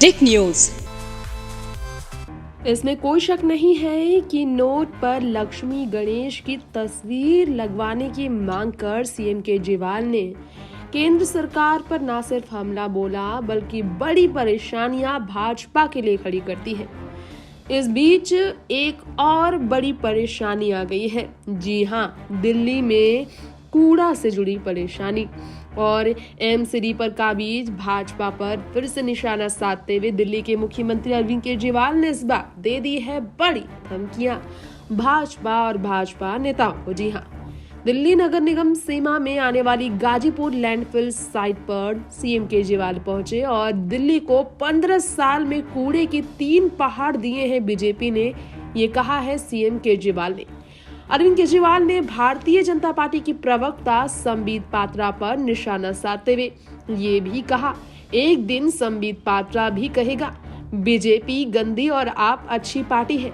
टिक news. इसमें कोई शक नहीं है कि नोट पर लक्ष्मी गणेश की तस्वीर लगवाने की मांग कर सीएम केजरीवाल ने केंद्र सरकार पर न सिर्फ हमला बोला बल्कि बड़ी परेशानियां भाजपा के लिए खड़ी करती है। इस बीच एक और बड़ी परेशानी आ गई है। जी हां, दिल्ली में कूड़ा से जुड़ी परेशानी और एमसीडी पर काबिज भाजपा पर फिर से निशाना साधते हुए दिल्ली के मुख्यमंत्री अरविंद केजरीवाल ने इस बार दे दी है बड़ी धमकियां भाजपा और भाजपा नेताओं को। जी हां, दिल्ली नगर निगम सीमा में आने वाली गाजीपुर लैंडफिल साइट पर सीएम केजरीवाल पहुंचे और दिल्ली को 15 साल में कूड़े के 3 पहाड़ दिए हैं बीजेपी ने, ये कहा है सीएम केजरीवाल ने। अरविंद केजरीवाल ने भारतीय जनता पार्टी की प्रवक्ता संबित पात्रा पर निशाना साधते हुए ये भी कहा, एक दिन संबित पात्रा भी कहेगा बीजेपी गंदी और आप अच्छी पार्टी है।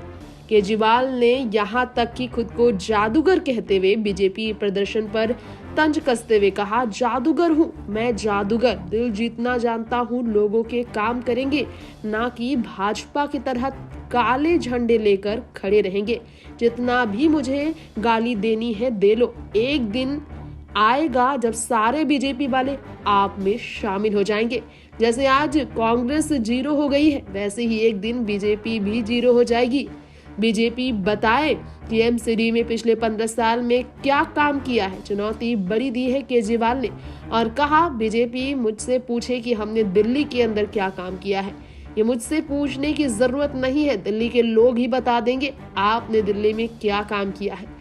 केजरीवाल ने यहां तक कि खुद को जादूगर कहते हुए बीजेपी प्रदर्शन पर तंज कसते हुए कहा, जादूगर हूं मैं, जादूगर दिल जीतना जानता हूं, लोगों के काम करेंगे ना कि भाजपा की तरह काले झंडे लेकर खड़े रहेंगे। जितना भी मुझे गाली देनी है दे लो, एक दिन आएगा जब सारे बीजेपी वाले आप में शामिल हो जाएंगे। जैसे आज कांग्रेस 0 हो गई है, वैसे ही एक दिन बीजेपी भी 0 हो जाएगी। बीजेपी बताए कि एमसीडी में पिछले 15 साल में क्या काम किया है। चुनौती बड़ी दी है केजरीवाल ने और कहा, बीजेपी मुझसे पूछे कि हमने दिल्ली के अंदर क्या काम किया है, ये मुझसे पूछने की जरूरत नहीं है, दिल्ली के लोग ही बता देंगे आपने दिल्ली में क्या काम किया है।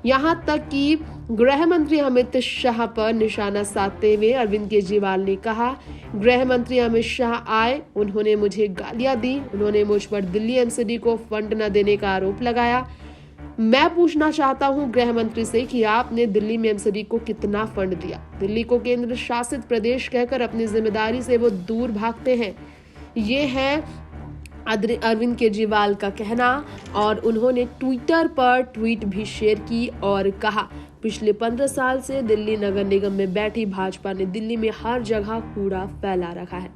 यहाँ तक कि गृह मंत्री अमित शाह पर निशाना साधते हुए अरविंद केजरीवाल ने कहा, गृह मंत्री अमित शाह आए, उन्होंने मुझे गालियां दी, उन्होंने मुझ पर दिल्ली एमसीडी को फंड न देने का आरोप लगाया। मैं पूछना चाहता हूं गृह मंत्री से कि आपने दिल्ली में एमसीडी को कितना फंड दिया। दिल्ली को केंद्र शासित प्रदेश कहकर अपनी जिम्मेदारी से वो दूर भागते हैं, ये है अरविंद केजरीवाल का कहना। और उन्होंने ट्विटर पर ट्वीट भी शेयर की और कहा, पिछले 15 साल से दिल्ली नगर निगम में बैठी भाजपा ने दिल्ली में हर जगह कूड़ा फैला रखा है।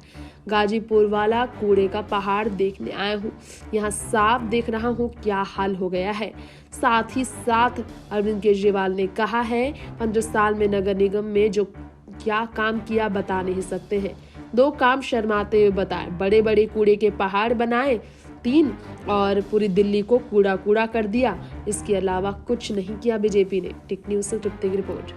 गाजीपुर वाला कूड़े का पहाड़ देखने आया हूँ, यहाँ साफ देख रहा हूँ क्या हाल हो गया है। साथ ही साथ अरविंद केजरीवाल ने कहा है, 15 साल में नगर निगम में जो क्या काम किया बता नहीं सकते हैं। 2 काम शर्माते हुए बताए, बड़े बड़े कूड़े के पहाड़ बनाए 3 और पूरी दिल्ली को कूड़ा कर दिया। इसके अलावा कुछ नहीं किया बीजेपी ने। टिक न्यूज से तृप्ति की रिपोर्ट।